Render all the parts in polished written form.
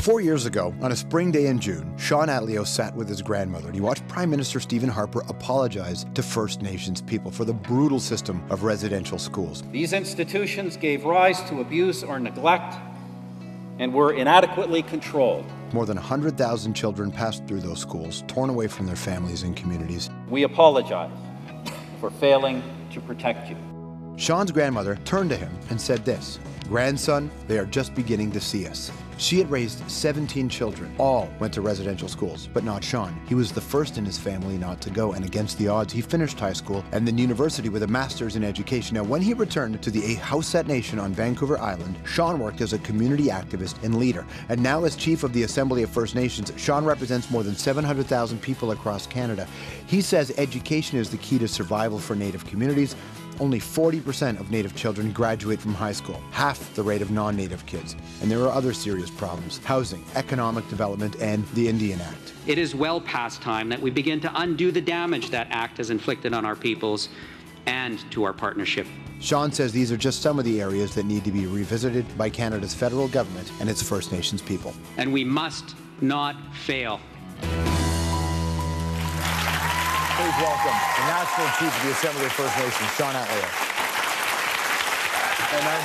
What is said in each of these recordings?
4 years ago, on a spring day in June, Shawn Atleo sat with his grandmother and he watched Prime Minister Stephen Harper apologize to First Nations people for the brutal system of residential schools. These institutions gave rise to abuse or neglect and were inadequately controlled. More than 100,000 children passed through those schools, torn away from their families and communities. We apologize for failing to protect you. Shawn's grandmother turned to him and said this: "Grandson, they are just beginning to see us." She had raised 17 children. All went to residential schools, but not Shawn. He was the first in his family not to go, and against the odds, he finished high school and then university with a master's in education. Now, when he returned to the Hauset Nation on Vancouver Island, Shawn worked as a community activist and leader. And now as chief of the Assembly of First Nations, Shawn represents more than 700,000 people across Canada. He says education is the key to survival for Native communities. Only 40% of Native children graduate from high school, half the rate of non-Native kids. And there are other serious problems: housing, economic development, and the Indian Act. It is well past time that we begin to undo the damage that act has inflicted on our peoples and to our partnership. Shawn says these are just some of the areas that need to be revisited by Canada's federal government and its First Nations people. And we must not fail. Please welcome the National Chief of the Assembly of First Nations, Shawn Atleo. Hey, man.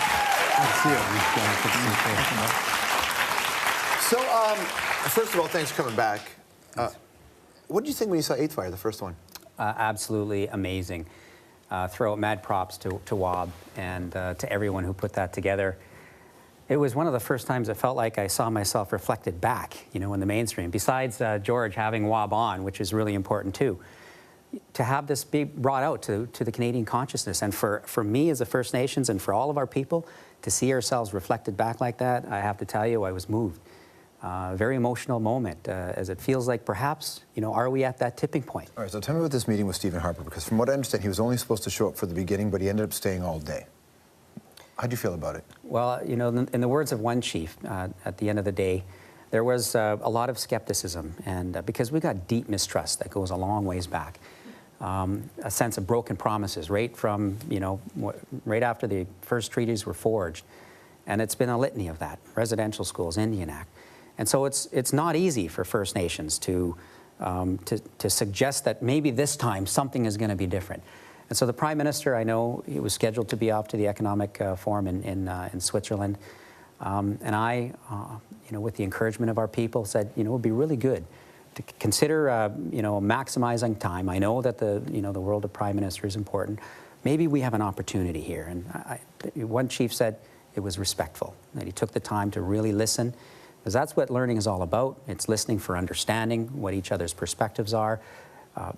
So, first of all, thanks for coming back. What did you think when you saw 8th Fire, the first one? Absolutely amazing. Throw out mad props to WAB and to everyone who put that together. It was one of the first times it felt like I saw myself reflected back, you know, in the mainstream. Besides George having WAB on, which is really important too, to have this be brought out to the Canadian consciousness. And for me as a First Nations and for all of our people to see ourselves reflected back like that, I have to tell you, I was moved. Very emotional moment, as it feels like perhaps, you know, are we at that tipping point? All right, so tell me about this meeting with Stephen Harper, because from what I understand, he was only supposed to show up for the beginning, but he ended up staying all day. How'd you feel about it? Well, you know, in the words of one chief, at the end of the day, there was a lot of skepticism, and because we got deep mistrust that goes a long ways back. A sense of broken promises right from, you know, right after the first treaties were forged. And it's been a litany of that: residential schools, Indian Act. And so it's not easy for First Nations to suggest that maybe this time something is going to be different. And so the Prime Minister, I know he was scheduled to be off to the Economic Forum in Switzerland. And I, you know, with the encouragement of our people, said, you know, it would be really good to consider, you know, maximizing time. I know that the world of Prime Minister is important. Maybe we have an opportunity here. And one chief said it was respectful, that he took the time to really listen, because that's what learning is all about. It's listening for understanding what each other's perspectives are.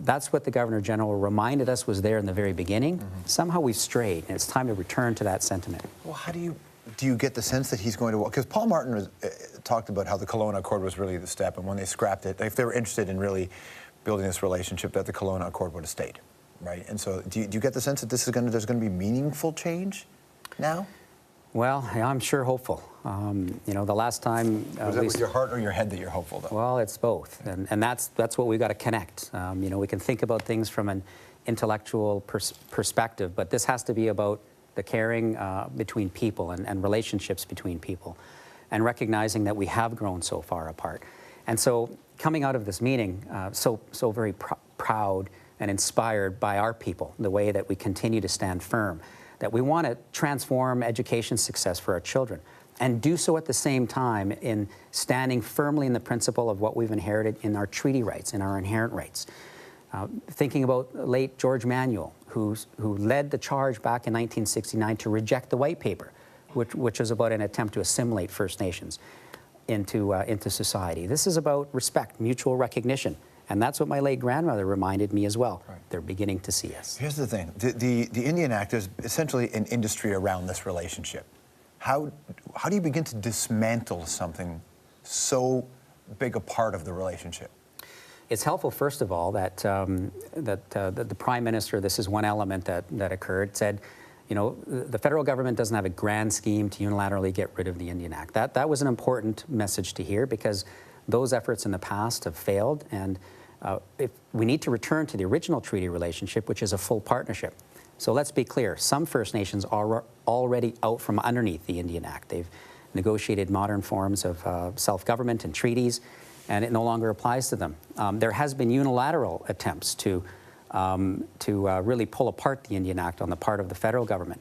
That's what the Governor General reminded us was there in the very beginning. Somehow we've strayed, and it's time to return to that sentiment. Well, how do you get the sense that he's going to, because Paul Martin talked about how the Kelowna Accord was really the step, and when they scrapped it, if they were interested in really building this relationship, that the Kelowna Accord would have stayed, right? And so do you get the sense that there's going to be meaningful change now? Well, I'm sure hopeful. You know, the last time... Was that with your heart or your head that you're hopeful, though? Well, it's both, and that's what we've got to connect. You know, we can think about things from an intellectual perspective, but this has to be about the caring between people and relationships between people, and recognizing that we have grown so far apart. And so coming out of this meeting, so very proud and inspired by our people, the way that we continue to stand firm, that we want to transform education success for our children, and do so at the same time in standing firmly in the principle of what we've inherited in our treaty rights, in our inherent rights. Thinking about late George Manuel, who led the charge back in 1969 to reject the white paper, which was about an attempt to assimilate First Nations into society. This is about respect, mutual recognition, and that's what my late grandmother reminded me as well. Right. They're beginning to see us. Here's the thing: the Indian Act is essentially an industry around this relationship. How do you begin to dismantle something so big a part of the relationship? It's helpful, first of all, that the Prime Minister, this is one element that occurred, said, you know, the federal government doesn't have a grand scheme to unilaterally get rid of the Indian Act. That was an important message to hear, because those efforts in the past have failed, and if we need to return to the original treaty relationship, which is a full partnership. So let's be clear, some First Nations are already out from underneath the Indian Act. negotiated modern forms of self-government and treaties, and it no longer applies to them. There has been unilateral attempts to really pull apart the Indian Act on the part of the federal government.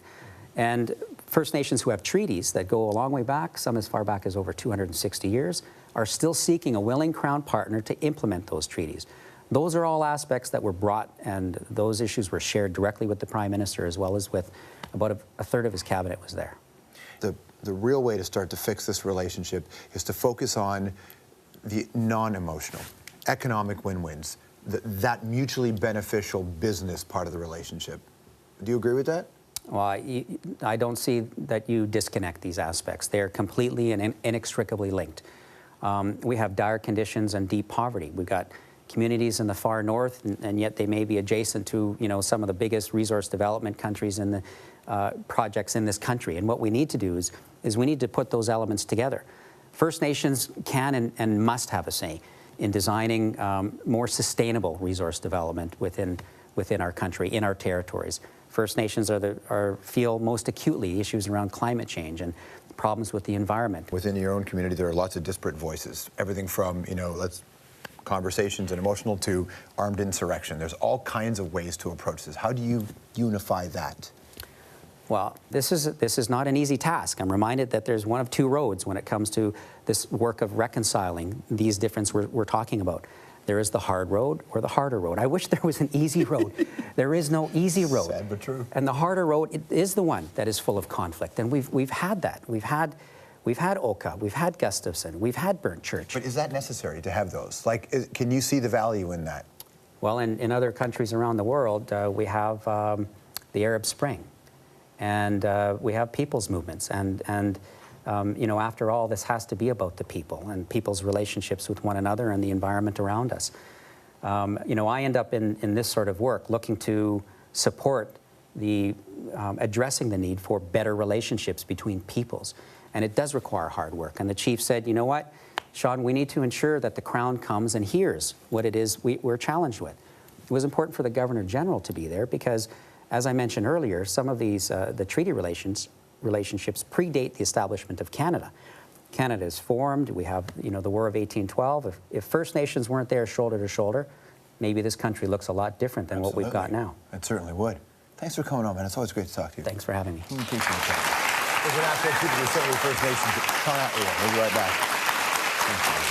And First Nations who have treaties that go a long way back, some as far back as over 260 years, are still seeking a willing Crown partner to implement those treaties. Those are all aspects that were brought, and those issues were shared directly with the Prime Minister, as well as with about a third of his cabinet was there. The real way to start to fix this relationship is to focus on the non-emotional, economic win-wins, that mutually beneficial business part of the relationship. Do you agree with that? Well, I don't see that you disconnect these aspects. They are completely and inextricably linked. We have dire conditions and deep poverty. We've got communities in the far north, and yet they may be adjacent to, you know, some of the biggest resource development countries in the projects in this country. And what we need to do is we need to put those elements together. First Nations can and must have a say in designing more sustainable resource development within our country, in our territories. First Nations feel most acutely issues around climate change and problems with the environment. Within your own community, there are lots of disparate voices. Everything from, you know, conversations and emotional to armed insurrection. There's all kinds of ways to approach this. How do you unify that? Well, this is not an easy task. I'm reminded that there's one of two roads when it comes to this work of reconciling these differences we're talking about. There is the hard road or the harder road. I wish there was an easy road. There is no easy road. Sad but true. And the harder road is the one that is full of conflict. And we've had that. We've had Oka, we've had Gustafson, we've had Burnt Church. But is that necessary to have those? Like, can you see the value in that? Well, in other countries around the world, we have the Arab Spring, and we have people's movements, and you know, after all, this has to be about the people and people's relationships with one another and the environment around us. You know, I end up in this sort of work looking to support addressing the need for better relationships between peoples. And it does require hard work. And the chief said, you know what, Shawn, we need to ensure that the Crown comes and hears what it is we're challenged with. It was important for the Governor General to be there because, as I mentioned earlier, some of these, the treaty relationships predate the establishment of Canada. Canada is formed. We have, you know, the War of 1812. If First Nations weren't there shoulder to shoulder, maybe this country looks a lot different than what we've got now. It certainly would. Thanks for coming on, man. It's always great to talk to you. Thanks for having me. Appreciate it. There's an National Chief of the Assembly of First Nations, Shawn Atleo. We'll be right back.